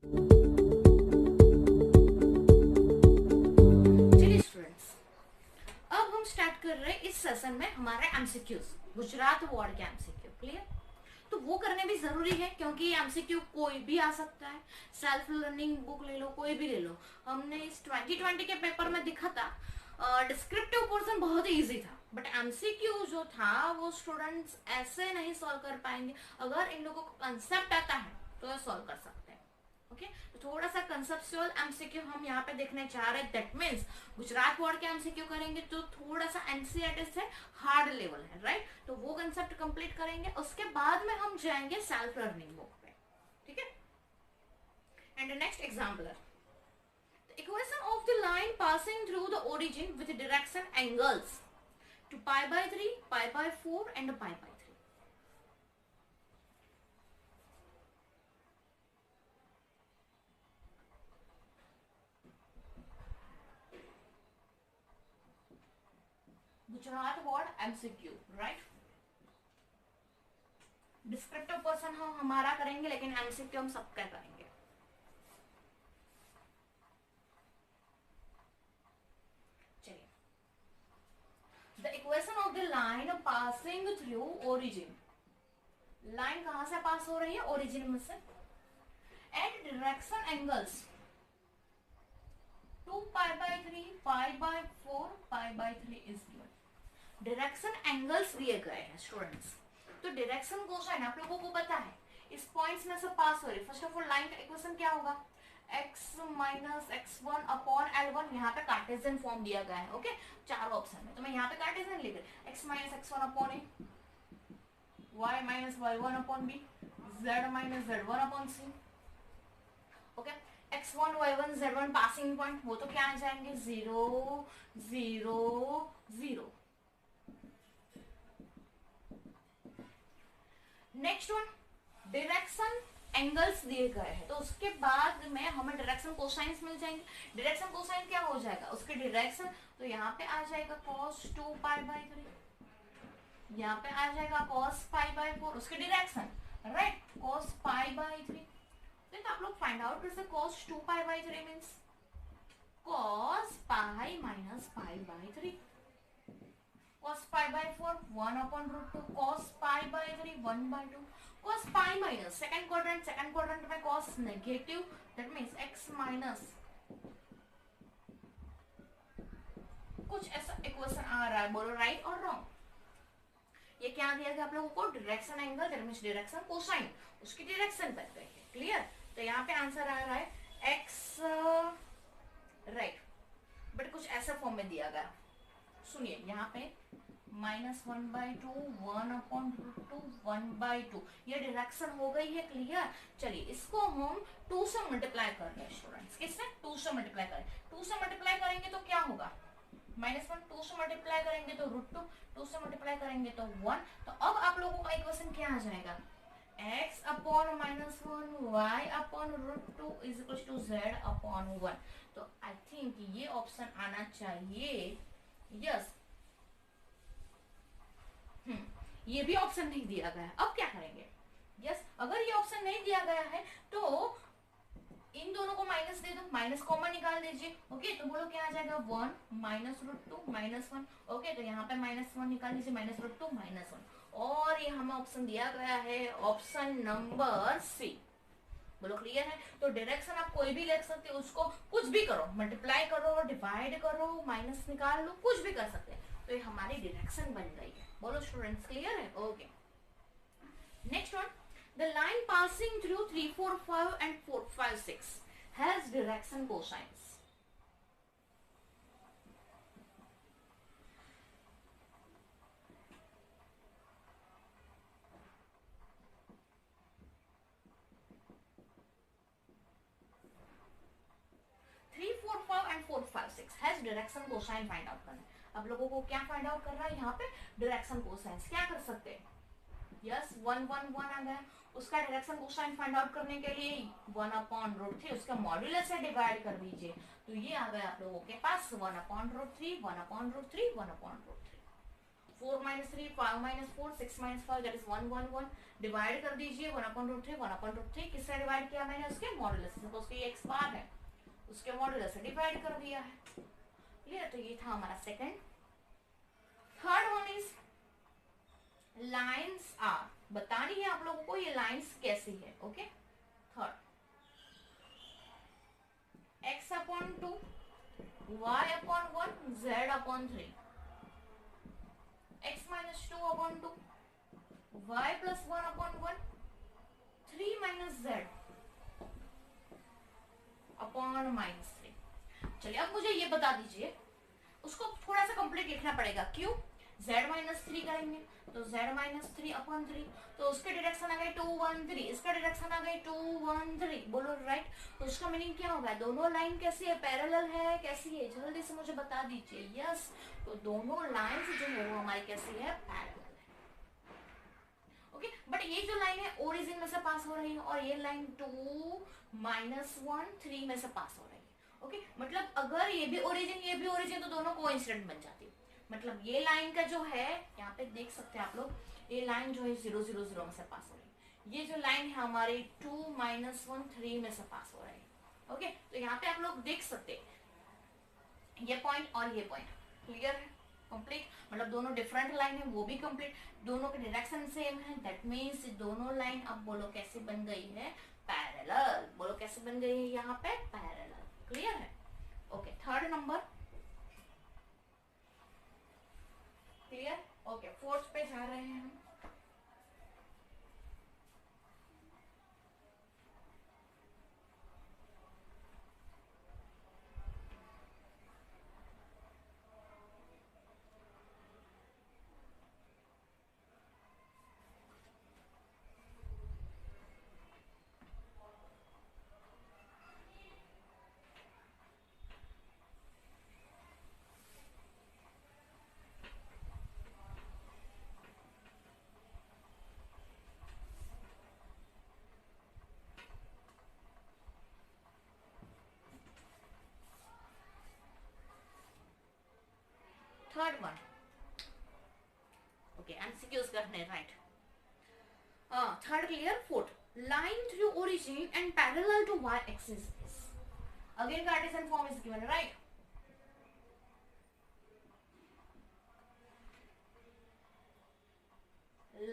चलिए स्टूडेंट्स, अब हम स्टार्ट कर रहे हैं इस सेशन में हमारे एमसीक्यूज, गुजरात बोर्ड के एमसीक्यू। क्लियर? तो वो करने भी जरूरी है क्योंकि एमसीक्यू कोई भी आ सकता है। सेल्फ लर्निंग बुक ले लो, कोई भी ले लो। हमने इस 2020 के पेपर में दिखा था, डिस्क्रिप्टिव पोर्शन बहुत ही इजी था, बट एमसीक्यू जो था वो स्टूडेंट्स ऐसे नहीं सॉल्व कर पाएंगे। अगर इन लोगों को कंसेप्ट आता है तो ये सॉल्व कर सकते हैं। ओके, तो थोड़ा सा कंसेप्चुअल एमसीक्यू हम यहाँ पे देखने जा रहे हैं। दैट मीन्स गुजरात बोर्ड के एमसीक्यू करेंगे तो थोड़ा सा एनसीईआरटी से हार्ड लेवल है, राइट? तो वो कंसेप्ट कंप्लीट करेंगे, उसके बाद में हम जाएंगे सेल्फ लर्निंग बुक पे। ठीक है? And next exemplar, the equation of the line passing through the origin with direction angles to pi by 3, pi by 4 and pi by 3. Gujarat board MCQ, right? Descriptive person हम हमारा करेंगे, लेकिन MCQ हम सबका करेंगे। चलिए, the equation of the line passing through origin, line कहां से पास हो रही है? ओरिजिन में से। At direction angles 2 pi by 3, pi by 4, pi by 3 is given. Direction angles दिए गए हैं स्टूडेंट्स। तो डायरेक्शन कोसाइन आप लोगों को पता है, इस पॉइंट्स में से पास हो रही। फर्स्ट ऑफ ऑल लाइन का इक्वेशन क्या होगा? x minus x1 upon L1। यहाँ पे कार्टेशियन फॉर्म दिया गया है। ओके, चार ऑप्शन में, तो मैं यहाँ पे कार्टेशियन लिख रही। x minus x1 upon A, y minus y1 upon B, z minus z1 upon C. Okay, x1 y1 z1 passing point, वो तो क्या आ जाएंगे? 0 0 0। नेक्स्ट वन, डायरेक्शन एंगल्स दिए गए हैं, तो उसके बाद में हमें डायरेक्शन कोसाइंस मिल जाएंगे। डायरेक्शन कोसाइन क्या हो जाएगा? उसके डायरेक्शन, तो यहाँ पे आ जाएगा cos 2 पाई बाय 3, यहाँ पे आ जाएगा cos पाई बाय 4, उसके direction, right? cos pi by 3। तो आप लोग फाइंड आउट कर सकते। cos 2 pi by 3 means cos pi minus pi by 3। cos pi by 4 1 upon root 2, cos pi by 3 1 by 2, cos pi minus second quadrant में cos negative, that means x minus कुछ ऐसा equation आ रहा है, बोलो right और wrong. ये क्या दिया गया आप लोगों को? Direction angle, that means direction cosine, उसकी डायरेक्शन पर गई है। क्लियर? तो यहाँ पे आंसर आ रहा है x, राइट, बट कुछ ऐसा फॉर्म में दिया गया। सुनिए, यहाँ पे माइनस 1 बाई 2, 1 अपॉन 2, 1 बाई 2, ये डायरेक्शन हो गई है। क्लियर? चलिए, इसको हम 2 से मल्टीप्लाई कर रहे हैं स्टूडेंट्स। किससे? 2 से मल्टीप्लाई करें। 2 से मल्टीप्लाई करेंगे तो क्या होगा? -1। 2 से मल्टीप्लाई करेंगे तो √2, 2 से मल्टीप्लाई करेंगे तो 1। तो अब आप लोगों का इक्वेशन क्या आ जाएगा? x upon -1 y upon √2 is equal to z upon 1। तो आई थिंक ये ऑप्शन आना चाहिए। यस, ये भी ऑप्शन नहीं दिया गया है। अब क्या करेंगे? यस, अगर ये ऑप्शन नहीं दिया गया है तो इन दोनों को माइनस दे दो, माइनस कॉमन निकाल दीजिए। ओके, तो बोलो क्या आ जाएगा? 1 माइनस √2 -1। ओके, तो यहाँ पे -1 निकाल दीजिए, -√2 -1। और ये हमें ऑप्शन दिया गया है ऑप्शन नंबर सी। बोलो क्लियर है? तो डायरेक्शन आप कोई भी ले सकते हो, उसको कुछ भी करो, मल्टीप्लाई करो, डिवाइड करो, माइनस निकाल लो, कुछ भी कर सकते हैं। तो ये हमारी डायरेक्शन बन गई है। बोलो स्टूडेंट्स क्लियर है? Okay, next one, the line passing through 3 4 5 and 4 5 6 has direction cosines. And 4 5 6 has direction cosine find out करना है। अब लोगों को क्या फाइंड आउट करना है? यहाँ पे डायरेक्शन कोसाइंस। क्या कर सकते हैं? यस, 1 1 1 आ गया। उसका डायरेक्शन कोसाइन फाइंड आउट करने के लिए 1 अपॉन √3 उसका मॉड्यूलस से डिवाइड कर दीजिए, तो ये आ गया आप लोगों के पास 1 upon √3, 1 upon √3, 1 upon √3। 4 minus 3, 5 minus 4, 6 minus 5 that is 1 1 1। Divide कर दीजिए 1/√3, 1/√3 किससे डिवाइड किया मैंने? उसके मॉडुलस से। सपोज कि x बार है, उसके मॉडुलस से डिवाइड कर दिया है। क्लियर? तो ये था हमारा second. Third one is lines are. बतानी है आप लोगों को ये लाइन्स कैसी है। Okay, third x/2, y/1, z/3, x-2/2, y+1/1, 3 - z/-3। चलिए अब मुझे ये बता दीजिए, उसको थोड़ा सा कंप्लीट लिखना पड़ेगा। क्यों? z-3 करेंगे तो z-3/3, तो उसके डायरेक्शन आ गए 2 1 3, इसका डायरेक्शन आ गए 2 1 3। बोलो राइट। तो उसका मीनिंग क्या होगा? दोनों लाइन कैसी है? पैरेलल है? कैसी है? जल्दी से मुझे बता दीजिए। यस, तो दोनों लाइंस जो है वो हमारी कैसी है? पैरेलल है। ओके, बट ये जो लाइन है ओरिजिन में से पास हो रही है और ये लाइन 2 -1 3 में से पास हो रही है। ओके, मतलब अगर ये भी ओरिजिन तो दोनों कोइंसिडेंट बन जाती है। मतलब ये लाइन का जो है, यहाँ पे देख सकते हैं आप लोग, ये लाइन जो है 0 0 0 में से पास हो रही है। ये जो लाइन है हमारी 2 -1 3 में से पास हो रही है। ओके, तो यहाँ पे आप लोग देख सकते हैं ये पॉइंट और ये पॉइंट। क्लियर है? कंप्लीट। मतलब दोनों डिफरेंट लाइन है, वो भी कंप्लीट। दोनों के डायरेक्शन सेम है, दैट मीन्स दोनों लाइन अब बोलो कैसे बन गई है? पैरेलल। बोलो कैसे बन गई है यहाँ पे? पैरेलल। क्लियर है? Okay, third number clear. Okay, fourth पे जा रहे हैं हम। Third one. ओके, एमसीक्यूज करने, right. Third clear. Fourth, line through origin and parallel to y-axis is, again Cartesian form is given, right?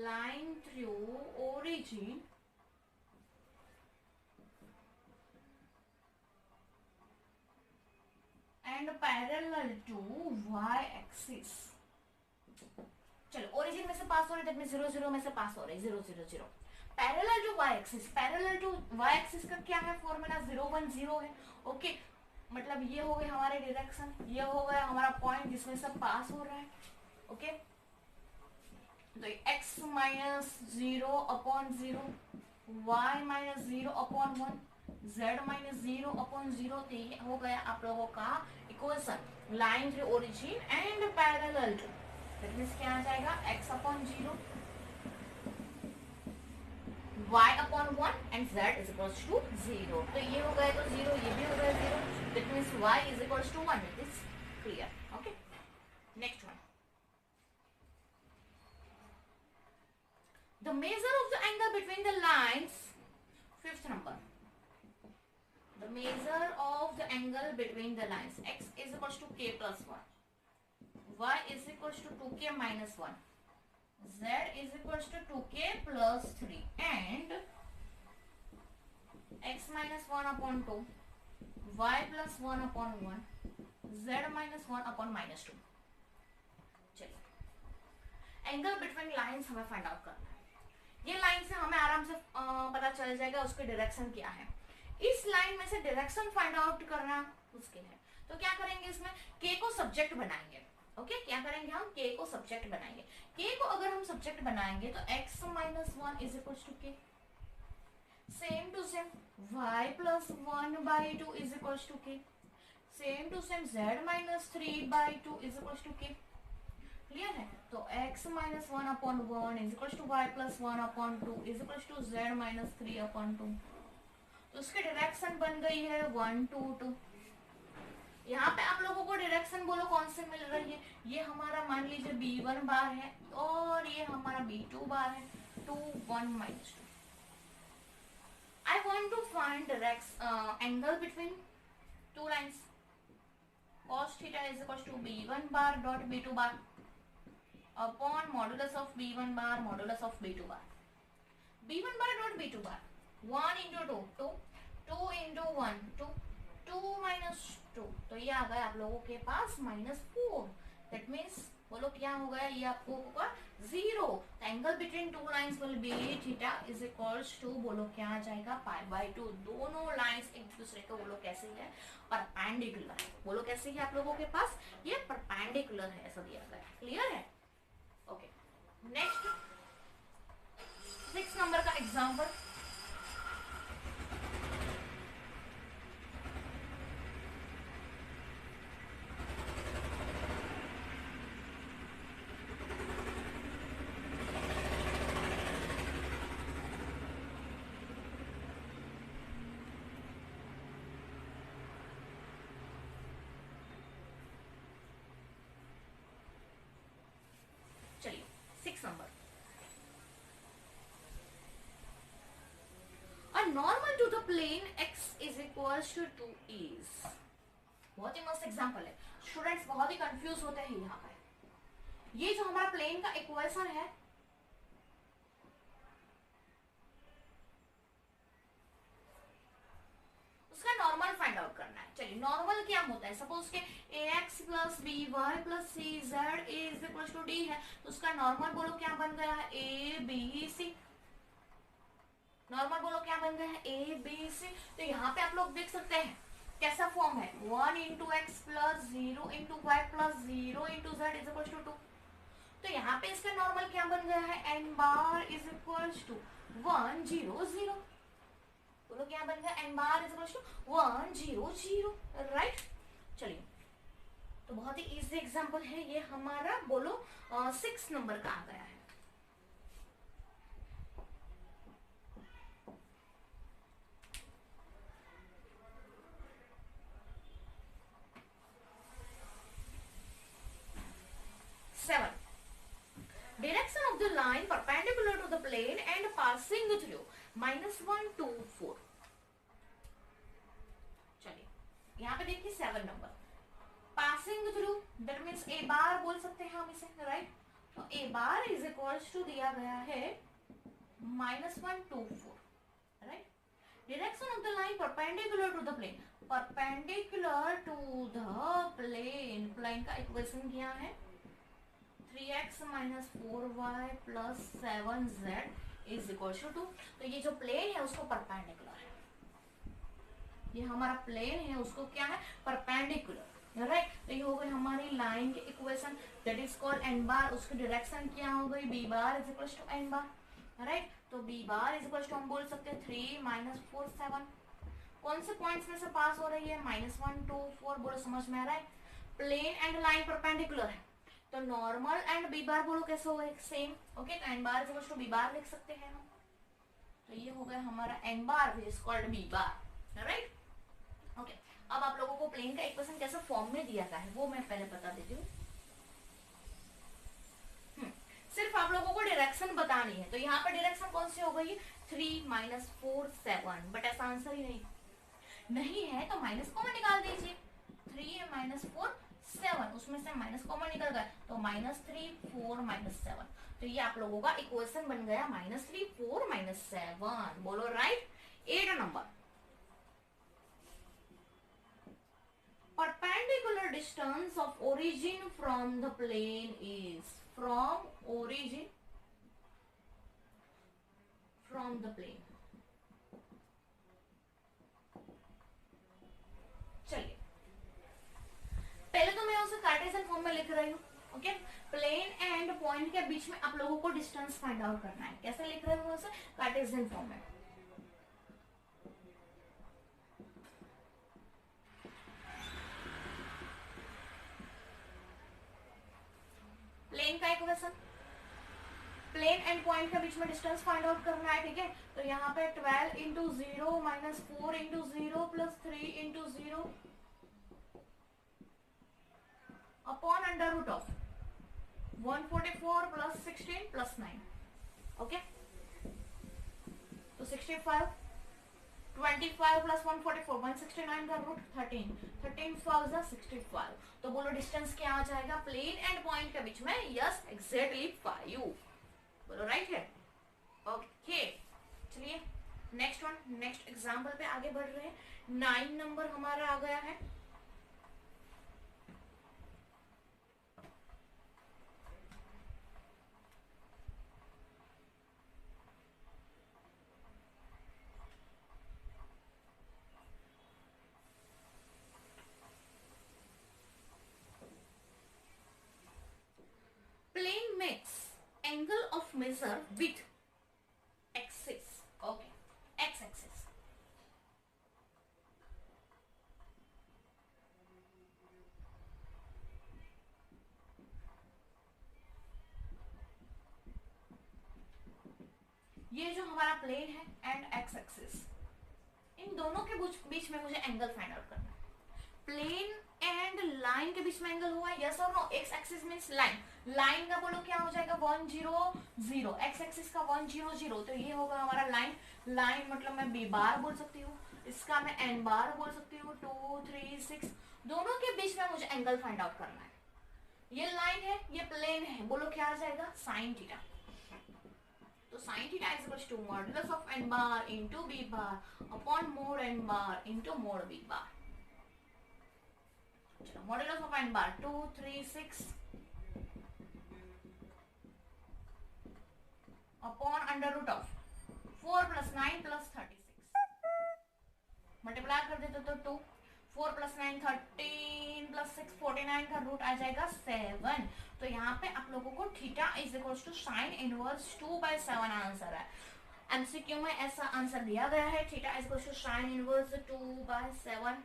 Line through origin and parallel to y-axis। चलो, origin में से pass हो रही, that mean 0 0 में से pass हो रही, 0 0 0। Parallel to y axis, parallel to y axis का क्या है फॉर्मूला? 0 1 0 है। ओके, मतलब ये हो गए हमारे डायरेक्शन, ये हो गया हमारा पॉइंट जिसमें से पास हो रहा है। ओके, तो x -0/0, y -0/1, z -0/0, तो ये हो गया आप लोगों का equation line through origin and parallel to. That means क्या आ जाएगा? x/0, y/1 and z is equals to 0। तो ये हो गया तो 0, ये भी हो गया 0, that means y is equals to 1। It is clear. Okay, next one. The measure of the angle between the lines, fifth number. The measure of the angle between the lines, x is equals to k plus 1, y is equals to 2k minus 1, z is equals to 2k plus 3 and x minus 1/2, y plus 1/1, z minus 1/-2। चलिए, angle between lines हमें find out करना है। ये line से हमें आराम से पता चल जाएगा उसके डायरेक्शन क्या है। इस लाइन में से डायरेक्शन फाइंड आउट करना मुश्किल है, तो क्या करेंगे? इसमें k को सब्जेक्ट बनाएंगे। ओके, क्या करेंगे? हम k को सब्जेक्ट बनाएंगे। k को अगर हम सब्जेक्ट बनाएंगे तो x -1 is equal to k, same to same y +1/2 is equal to k, same to same z -3/2 is equal to k। Clear है? तो x -1/1 is equal to y +1/2 is equal to z -3/2। तो उसकी direction बन गई है 1 2 2। यहाँ पे आप लोगों को डायरेक्शन बोलो कौन से मिल रही है, ये हमारा मान लीजिए B1 बार है और ये हमारा B2 बार है, 2 1 minus 2. I want to find angle between two lines. Cos theta is equals to B1 bar dot B2 bar upon modulus of B1 bar modulus of B2 bar. B1 bar dot B2 bar, 1 into 2 2, 2 into 1 2, 2 minus 2, तो ये आ गया आप लोगों के पास -4. That means बोलो क्या हो गया, ये आपको होगा 0. Angle between two lines will be theta is equals to, बोलो क्या आ जाएगा, π/2. दोनों लाइंस एक दूसरे को बोलो कैसे है, परपेंडिकुलर है. बोलो कैसे है आप लोगों के पास, ये परपेंडिकुलर है, ऐसा दिया गया. क्लियर है? ओके. नेक्स्ट 6 नंबर का एग्जांपल. चलिए 6 number. A normal to the plane x is equals to 2 is. बहुत ही मस्त एग्जांपल है. स्टूडेंट्स बहुत ही कंफ्यूज होते हैं यहाँ पे. ये जो हमारा प्लेन का इक्वेशन है, उसका नॉर्मल फाइंड आउट करना है. चलिए नॉर्मल क्या होता है, सपोज के ax plus b y plus c z is equal to d है, तो उसका नॉर्मल बोलो क्या बन गया है, ए बी सी. नॉर्मल बोलो क्या बन गया है, ए बी सी. तो यहाँ पे आप लोग देख सकते हैं कैसा फॉर्म है, 1 into x plus 0 into y plus 0 into z is equal to 2. तो यहाँ पे इसका नॉर्मल क्या बन गया है, n bar is equal to 1 0 0. बोलो क्या बन गया, n bar is equal to 1 0 0. Right. चलिए तो बहुत ही इजी एग्जांपल है ये हमारा, बोलो 6 नंबर का आ गया है. Direction of the line perpendicular to the plane and passing through -1 2 4. चलिए यहाँ पे देखिए 7 number. Passing through that means A bar बोल सकते हैं हम इसे. राइट. तो A bar is equals to दिया गया है -1 2 4. Right. Direction of the line perpendicular to the plane. Perpendicular to the plane. Plane का इक्वेशन क्या है, 3x minus 4y plus 7z is equal to 2. तो ये जो प्लेन है उसको परपेंडिकुलर है, ये हमारा प्लेन है उसको क्या है, परपेंडिकुलर. राइट. तो ये हो गई हमारी लाइन की equation, that is called N bar. उसकी डायरेक्शन क्या हो गई, B bar is equal to N bar. Right. तो B bar is equal to हम बोल सकते हैं 3 minus 4 7. कौन से पॉइंट्स में से पास हो रही है, -1 2 4. बोलो समझ में आ रहा है, प्लेन एंड लाइन परपेंडिकुलर है. तो नॉर्मल एंड बी बार बोलो कैसे हो गए, सेम. ओके. तो n bar is equal to b bar लिख सकते हैं हम. तो ये हो गया हमारा n bar which is called b bar. Right. Okay. अब आप लोगों को प्लेन का इक्वेशन कैसे फॉर्म में दिया गया है वो मैं पहले बता देती हूँ. सिर्फ आप लोगों को डायरेक्शन बतानी है. तो यहाँ पर डायरेक्शन कौन सी हो गई, 3 minus 4 7. बट ऐसा आंसर ही नहीं है तो माइनस कॉमन निकाल दीजिए. 3 minus 4 7, उसमें से माइनस कॉमन निकल गया तो -3 4 -7. तो ये आप लोगों का इक्वेशन बन गया -3 4 -7. बोलो right. 8 number. Perpendicular distance of origin from the plane is, from origin from the plane. चलिए पहले तो मैं उसे कार्टेशियन फॉर्म में लिख रही हूँ. ओके. प्लेन एंड पॉइंट के बीच में आप लोगों को डिस्टेंस फाइंड आउट करना है. कैसे लिख रहे हो उसे, कार्टेशियन फॉर्म में. प्लेन का इक्वेशन, प्लेन एंड पॉइंट के बीच में डिस्टेंस फाइंड आउट करना है. ठीक है. तो यहाँ पे 12 into 0 -4 into 0 plus 3 into 0 upon under root of 144 plus 16 plus 9. Okay, तो 65, 25 प्लस 144 169 का रूट 13, 13 5 65. तो बोलो डिस्टेंस क्या आ जाएगा प्लेन एंड पॉइंट के बीच में? Yes, exactly 5. बोलो राइट है. ओके, चलिए नेक्स्ट वन, नेक्स्ट एग्जांपल पे आगे बढ़ रहे हैं. 9 नंबर हमारा आ गया है. Plane makes angle of measure with axis. Okay, x axis. ये जो हमारा प्लेन है एंड एक्स एक्सिस, इन दोनों के बीच में मुझे एंगल फाइंड आउट करना है. प्लेन एंड लाइन के बीच में एंगल हुआ है, यस और no? X axis means line, line का बोलो क्या हो जाएगा 100, एक्स एक्सिस का 100, तो ये होगा हमारा लाइन. लाइन मतलब मैं बी बार बोल सकती हूँ, इसका मैं एन बार बोल सकती हूँ. 2 3 6, दोनों के बीच में मुझे एंगल फाइंड आउट करना है. ये लाइन है, ये प्लेन है, बोलो क्या आ जाएगा? Sine theta. तो sine theta is equal to modulus of N bar into B bar upon mod N bar into mod B bar. चलो modulus of N bar 2 3 6 upon under root of 4 plus 9 plus 36. Multiply कर देते तो 2, 4 plus 9 13 plus 6 49 का root आ जाएगा 7. तो यहाँ पे आप लोगों को theta is equal to sine inverse 2/7 answer है. एमसीक्यू में ऐसा आंसर दिया गया है, theta is equal to sine inverse 2/7.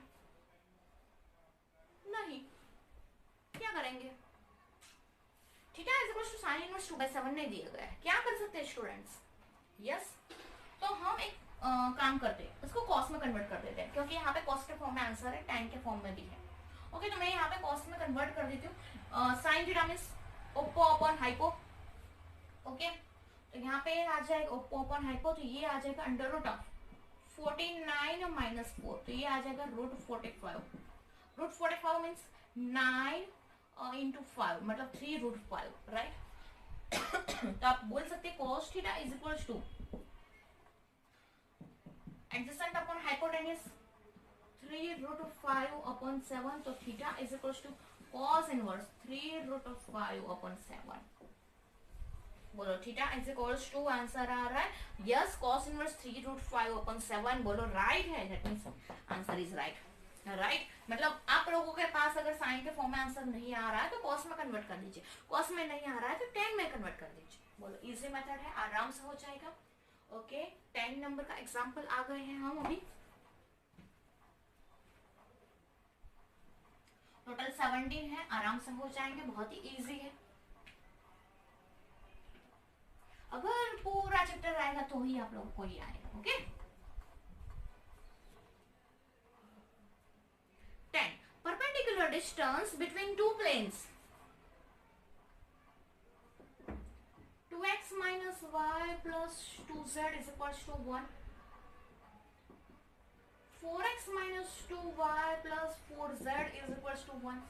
नहीं, क्या करेंगे? Theta is equal to sine inverse 2/7 नहीं दिया गया है, क्या कर सकते हैं स्टूडेंट्स? यस, तो हम एक काम करते हैं, उसको कॉस में कन्वर्ट कर देते हैं, क्योंकि यहाँ पे कॉस के फॉर्म में आंसर है, tan के फॉर्म में भी है. ओके, तो मैं यहाँ पे कॉस में कन्वर्ट कर देती हूँ. Sine theta means Oppo upon hypo. Okay, तो यहाँ पे आ जाएगा ओप्पो अपॉन हाइपो, तो ये आ जाएगा अंडर रूट ऑफ 49 माइनस 4, तो ये आ जाएगा रूट 45. रूट 45 मीन्स 9 इंटू 5 मतलब 3√5, राइट? तो आप बोल सकते हैं cos theta is equal to adjacent upon hypotenuse 3√5 upon 7, तो theta is equal to cos inverse 3√5 upon 7. बोलो theta is equal to answer आ रहा है यस cos इनवर्स 3√5 अपॉन 7. बोलो राइट है, that means answer is right. Right, मतलब आप लोगों के पास अगर साइन के फॉर्म में आंसर नहीं आ रहा है तो कॉस में कन्वर्ट कर दीजिए, कॉस में नहीं आ रहा है तो tan में कन्वर्ट कर दीजिए. बोलो इजी मेथड है, आराम से हो जाएगा. ओके, 10 नंबर का एग्जांपल आ गए हैं हम अभी. टोटल 17 है, आराम से हो जाएंगे, बहुत ही इजी है. अगर पूरा चैप्टर आएगा तो ही आप लोगों को ये आएगा. Okay, 10 perpendicular distance between two planes 2x minus y plus 2z is equals to 1. 4x minus 2y plus 4z is equals to 1.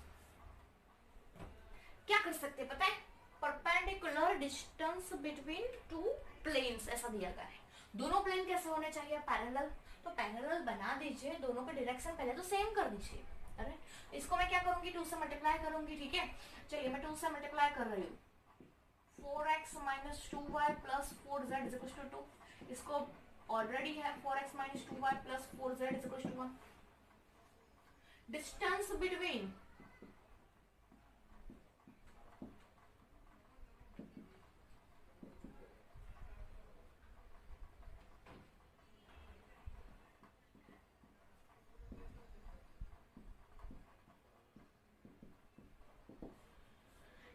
क्या कर सकते हैं पता है? Perpendicular distance between two planes ऐसा दिया गया है. दोनों प्लेन कैसे होने चाहिए? पैरेलल. तो पैरेलल बना दीजिए, दोनों का डायरेक्शन पहले तो सेम कर दीजिए. अरे इसको मैं क्या करूंगी? 2 से मल्टीप्लाई करूंगी. ठीक है, चलिए मैं 2 से मल्टीप्लाई कर रही हूँ. 4x minus 2y plus 4z is equals to 2. इसको ऑलरेडी है 4x minus 2y plus 4z is equals to 1. Distance between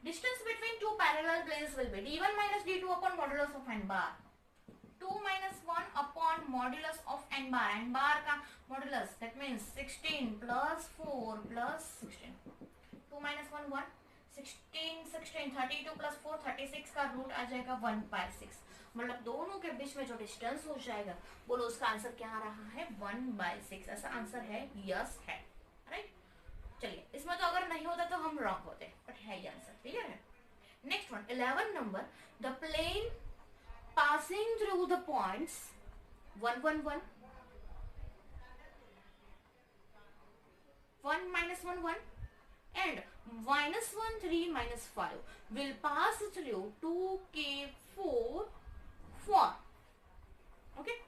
distance between two parallel planes will be d1 minus d2 upon modulus of n bar. 2 minus 1 upon modulus of n bar. n bar का modulus that means 16 plus 4 plus 16. 2 minus 1 1, 16 16, 32 plus 4 36 का root आ जाएगा 1/6, मतलब दोनों के बीच में जो distance हो जाएगा, बोलो उसका आंसर क्या आ रहा है 1/6, ऐसा आंसर है, यस है, राइट। चलिए इसमें तो अगर नहीं होता तो हम रॉन्ग होते, बट है ये आंसर, क्लियर है। Next one 11 number, the plane passing through the points 1 1 1 1 minus 1 1 and minus 1 3 minus 5 will pass through 2k 4 4, okay।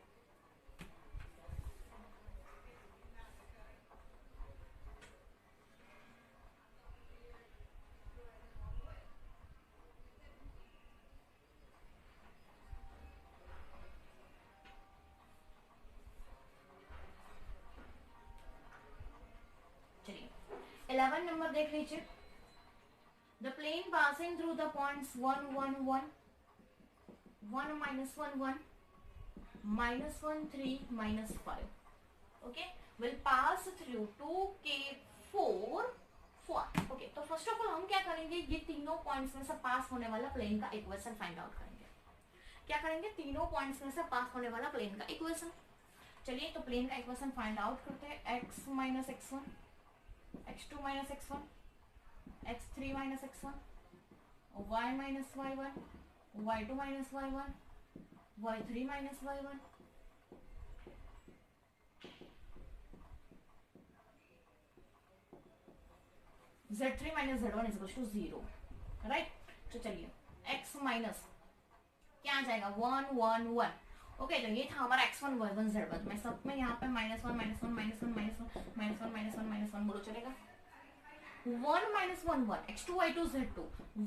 चलिए 11 नंबर देख लीजिए, the plane passing through the points 1 1 1 1 minus 1 1 minus 1 3 minus 5, okay, will pass through 2k 4 4, okay। तो first of all हम क्या करेंगे, ये तीनों points में से पास होने वाला प्लेन का इक्वेशन फाइंड आउट करेंगे। क्या करेंगे, तीनों पॉइंट्स में से पास होने वाला प्लेन का इक्वेशन। चलिए तो प्लेन का इक्वेशन फाइंड आउट करते हैं, x minus x1, x2 minus x1, x3 minus x1, y minus y1, y2 minus y1, y3 minus y1, z3 minus z1 is equal to 0, right. तो चलिए x minus क्या आ जाएगा 1 1 1, okay. तो ये था हमारा x1 y1 z1, मैं सब में यहाँ पे minus one minus one minus one minus one minus one minus one minus one बोलो चलेगा। 1 minus 1 1, x2 y2 z2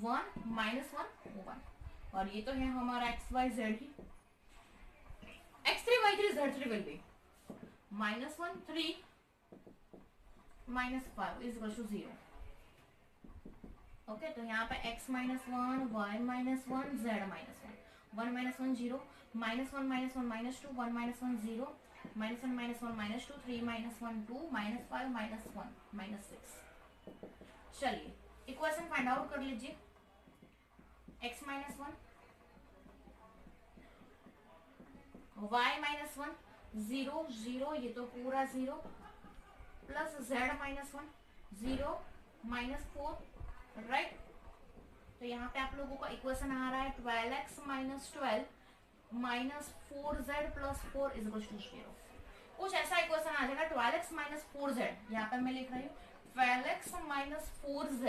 1 minus 1 1, और ये तो है हमारा x y z ही, x3 y3 z3 will be minus 1 3 minus 5 is equal to 0, okay. तो यहाँ पे x minus 1 y minus 1 z minus 1 1 minus 1 0 minus 1 minus 1 minus 2 1 minus 1 0 minus 1 minus 1 minus 2 3 minus 1 2 minus 5 minus 1 minus 6। चलिए equation find out कर लीजिए, x minus 1 y minus 1 0 0, ये तो पूरा 0 plus z minus 1 0 minus 4, right. तो यहाँ पे आप लोगों का इक्वेशन आ रहा है 12x minus 12 minus 4z plus 4 is equal to 0। कुछ ऐसा इक्वेशन आ जाएगा 12x माइनस 4z, यहाँ पे मैं लिख रही हूँ 12x minus 4z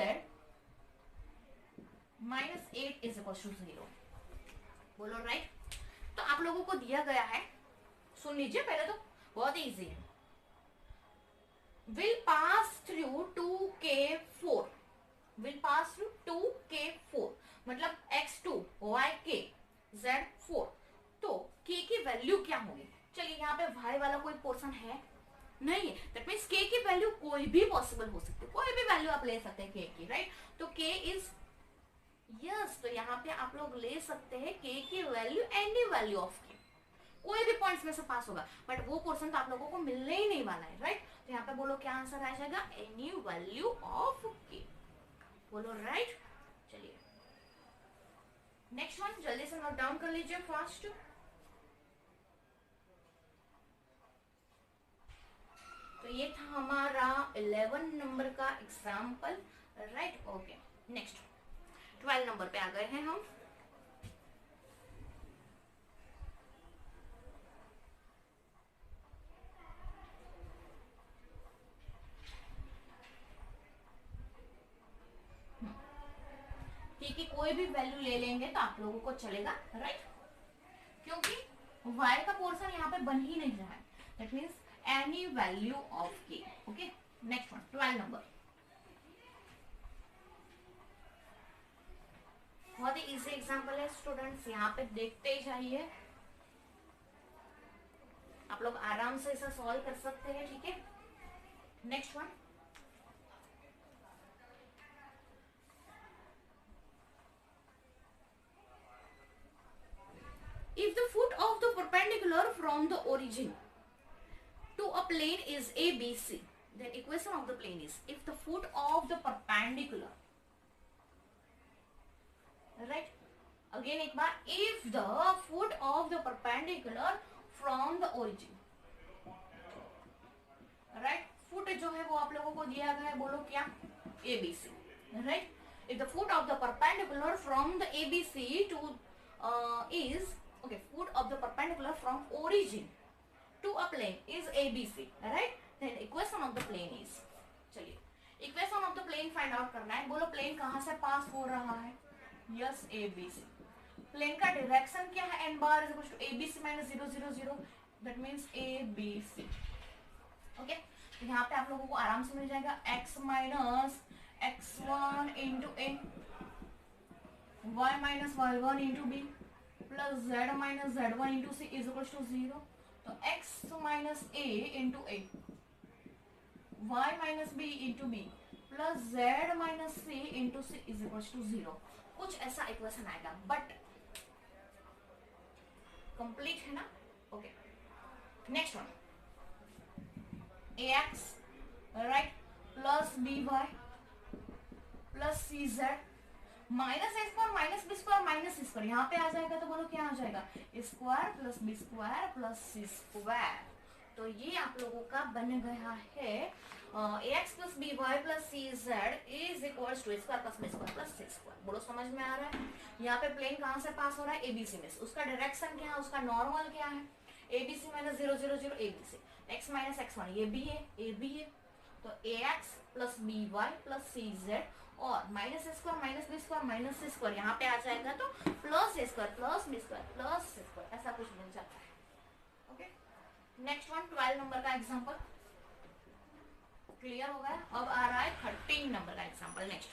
minus 8 is equal to 0, बोलो राइट। तो आप लोगों को दिया गया है, सुन लीजिए पहले, तो बहुत इजी है, will pass through 2k4, will pass through 2k4 मतलब x2 yk z4, तो k की वैल्यू क्या होगी। चलिए यहाँ पे y वाला कोई पोर्शन है नहीं है, दैट मीन्स k की वैल्यू कोई भी पॉसिबल हो सकती है, कोई भी वैल्यू आप ले सकते हैं k की, राइट। तो k इज यस, तो यहाँ पे आप लोग ले सकते हैं k की value any value of k, कोई भी पॉइंट्स में से पास होगा, बट वो पोर्शन तो आप लोगों को मिलने ही नहीं वाला है, राइट। तो यहाँ पे बोलो क्या आंसर आ जाएगा, एनी वैल्यू ऑफ k, बोलो राइट। चलिए नेक्स्ट वन जल्दी से नोट डाउन कर लीजिए फास्ट। तो ये था हमारा 11 नंबर का example, right, okay. Next 12 number पे आ गए हैं हम। ठीक है, कोई भी वैल्यू ले लेंगे तो आप लोगों को चलेगा, राइट, क्योंकि y का पोर्शन यहाँ पे बन ही नहीं रहा है, that means any value of k, okay. Next one 12 number, बहुत ही इजी एग्जांपल है स्टूडेंट्स, यहाँ पे देखते ही जाइए, आप लोग आराम से इसे सॉल्व कर सकते हैं, ठीक है। Next one if the foot of the perpendicular from the origin to a plane is ABC, then equation of the plane is if the foot of the perpendicular, right, again एक बार, if the foot of the perpendicular from the origin, right, foot जो है वो आप लोगों को दिया गया है, बोलो क्या, ABC, right, if the foot of the perpendicular from the ABC to is okay, foot of the perpendicular from origin to a plane is ABC, right, then equation of the plane is, चलिए equation of the plane find out करना है, बोलो plane कहां से pass हो रहा है, yes ABC, plane का डायरेक्शन क्या है, n bar is equal to ABC minus 0 0 0, that means ABC, okay, तो यहाँ पे आप लोगों को आराम से मिल जाएगा x minus x1 into a, y minus y1 into b plus z minus z1 into c is equal to 0, तो x minus a into a, y minus b into b plus z minus c into c is equal to 0, कुछ ऐसा इक्वेशन आएगा, but complete है ना, okay, next one, ax right plus by plus cz minus a square minus b square minus c square, यहाँ पे आ जाएगा तो बोलो क्या आ जाएगा, square plus b square plus c square, तो ये आप लोगों का बन गया है ax plus by plus cz is equals to square plus b square plus c square, बोलो समझ में आ रहा है, यहाँ पे प्लेन कहाँ से पास हो रहा है, ABC में, उसका डायरेक्शन क्या है, उसका नॉर्मल क्या है, ABC minus 0 0 0 ABC, x minus x1 ये भी है, a भी है, तो ax plus by plus cz और minus square minus B square minus C square, यहाँ पे आ जाएगा तो plus A square plus B square plus C square, ऐसा कुछ बन जाता है, ओके, नेक्स्ट वन 12 नंबर का एग्जांपल क्लियर हो गया, अब आ रहा है 13 नंबर का एग्जांपल, नेक्स्ट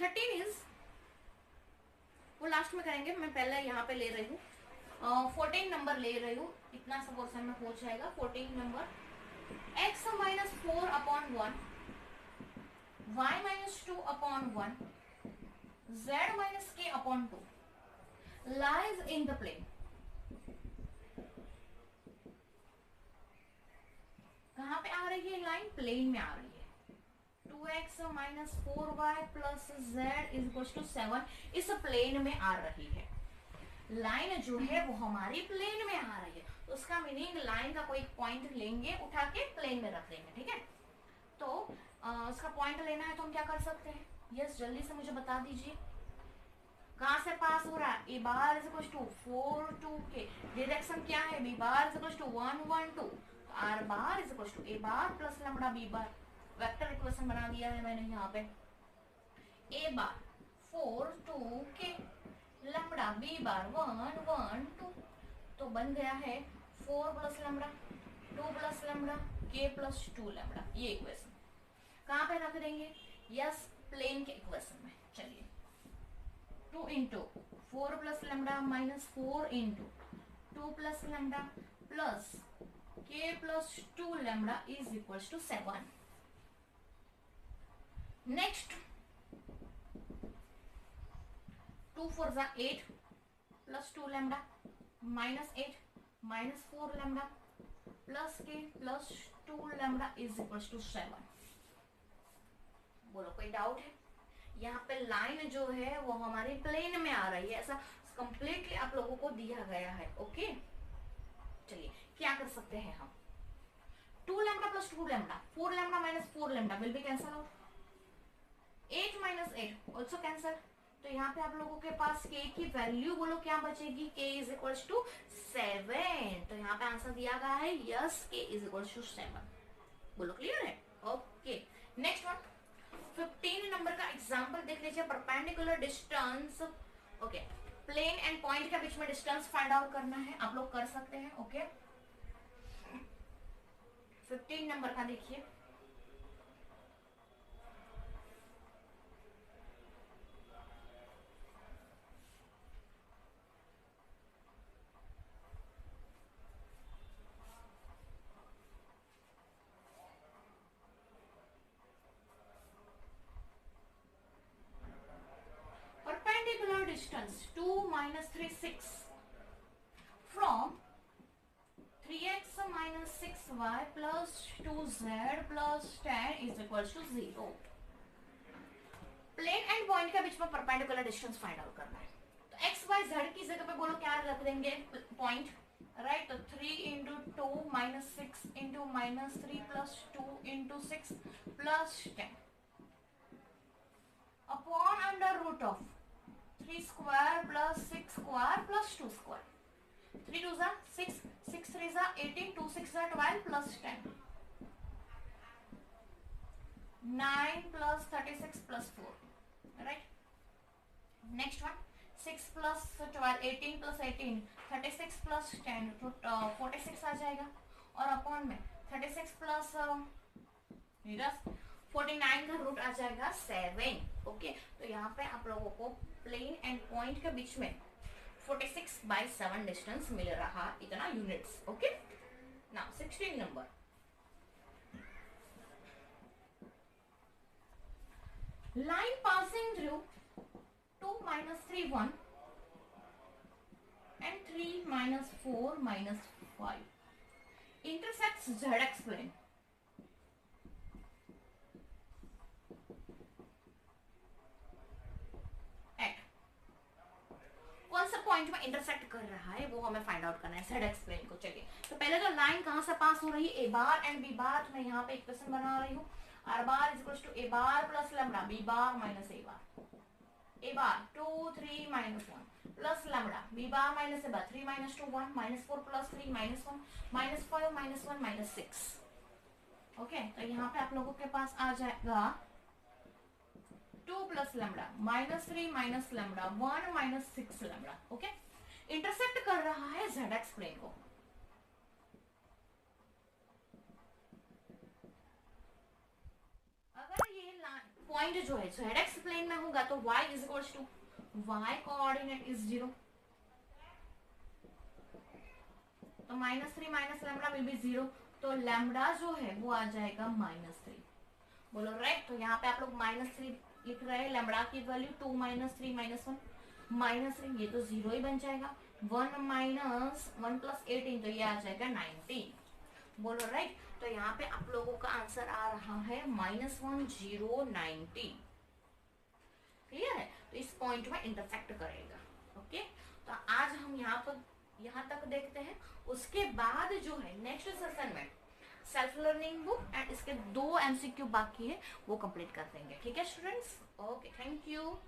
13 इज, वो लास्ट में करेंगे, मैं पहले यहाँ पे ले रही हूँ 14 नंबर ले रही हूँ, इतना सा पोर्शन में हो जाएगा, 14 number, x minus 4 upon 1, y minus 2 upon 1, z minus k upon 2 lies in the plane, कहाँ पे आ रही है लाइन, प्लेन में आ रही है, 2x minus 4y plus z is equal to 7 इस प्लेन में आ रही है, लाइन जो है वो हमारी प्लेन में आ रही है, तो उसका मीनिंग लाइन का कोई पॉइंट लेंगे, उठा के प्लेन में रख देंगे, ठीक है, तो उसका पॉइंट लेना है तो हम क्या कर सकते हैं, यस जल्दी से मुझे बता दीजिए, कहाँ से पास हो रहा है, a bar is equal to 4 2 k, direction क्या है, b bar is equal to 1 1 2, r bar is equal to a bar plus lambda b bar, vector equation बना दिया है मैंने यहाँ पे, ए बार 4 2 के लैम्बडा बी बार 1 1 2, तो बन गया है 4 प्लस लैम्बडा 2 प्लस लैम्बडा के प्लस 2 लैम्बडा, ये इक्वेशन कहाँ पे रख देंगे, यस प्लेन के इक्वेशन में, चलिए 2 into 4 plus lambda minus 4 into 2 plus lambda plus K plus 2 lambda is equal to 7, next 2 4 जा 8 plus 2 lambda minus 8 minus 4 lambda plus K plus 2 lambda is equal to 7, बोलो कोई डाउट है, यहाँ पे line जो है वो हमारी प्लेन में आ रही है, ऐसा कंप्लीटली आप लोगों को दिया गया है, ओके, चलिए क्या कर सकते हैं हम, 2 lambda plus 2 lambda 4 lambda minus 4 lambda will be cancel out, 8 minus 8 also cancel, तो यहाँ पे आप लोगों के पास k की वैल्यू बोलो क्या बचेगी, k इज इक्वल टू 7, तो यहाँ पे आंसर दिया गया है yes k is equal to 7, बोलो क्लियर है, ओके, नेक्स्ट वन 15 नंबर का एग्जांपल देख लीजिए, perpendicular distance, okay, plane and point के बीच में डिस्टेंस फाइंड आउट करना है, आप लोग कर सकते हैं, ओके, 15 नंबर का देखिए, distance 2 minus 3 6 from 3x xy plus 2z plus 10 is equals to 0. Plane and point के बीच में परपेंडिकुलर डिस्टेंस फाइंड आउट करना है। तो एक्स वाई जेड की जगह पे बोलो क्या रख देंगे पॉइंट, राइट। तो 3 into 2 minus 6 into minus 3 plus 2 into 6 plus 10 upon under root of 3 square plus 6 square plus 2 square. 3 2 जा 6, 6 3 जा 18, 2 6 जा 12 plus 10 9 plus 36 plus 4, right? Next one 6 plus 12 18 plus 18 36 plus 10 46 आ जाएगा और अपॉन में 36 plus 49 का रूट आ जाएगा 7। ओके, तो यहाँ पे आप लोगों को प्लेन एंड पॉइंट के बीच में 46/7 डिस्टेंस मिल रहा, इतना units. Okay, now 16 number. Line passing through 2 minus 3 1 and 3 minus 4 minus 5 intersects ZX plane. At कौन सा पॉइंट में इंटरसेक्ट कर रहा है वो हमें फाइंड आउट करना है ZX प्लेन को। चलिए, तो पहले तो लाइन कहाँ से पास हो रही है, a bar and B bar. तो मैं यहाँ पे इक्वेशन बना रही हूँ, r bar is equals to a bar plus lambda b bar minus a bar। a bar 2 3 minus 1 plus lambda b bar minus a bar 3 minus 2 1 minus 4 plus 3 minus 1 minus 5 minus 1 minus 6। Okay, तो यहाँ पे आप लोगों के पास आ जाएगा 2 plus lambda minus 3 minus lambda 1 minus 6 lambda। Okay, intersect कर रहा है ZX प्लेन को। पॉइंट जो है ZX प्लेन में होगा तो y is equals to y coordinate is 0, तो -3 माइनस लैम्डा विल बी 0, तो लैम्डा जो है वो आ जाएगा -3। बोलो राइट। तो यहाँ पे आप लोग -3 लिख रहे हैं, लैम्डा की वैल्यू 2 माइनस 3 माइनस 1 -3, ये तो 0 ही बन जाएगा। 1 माइनस 1 प्लस 18, तो ये आ जाएगा 19। बोलो राइट। तो यहाँ पे आप लोगों का आंसर आ रहा है -1090। क्लियर है? तो इस पॉइंट में इंटरसेक्ट करेगा। ओके, तो आज हम यहाँ तक देखते हैं। उसके बाद जो है नेक्स्ट सेशन में सेल्फ लर्निंग बुक एंड इसके 2 MCQ बाकी है, वो कंप्लीट कर देंगे। ठीक है स्टूडेंट्स? Okay, thank you.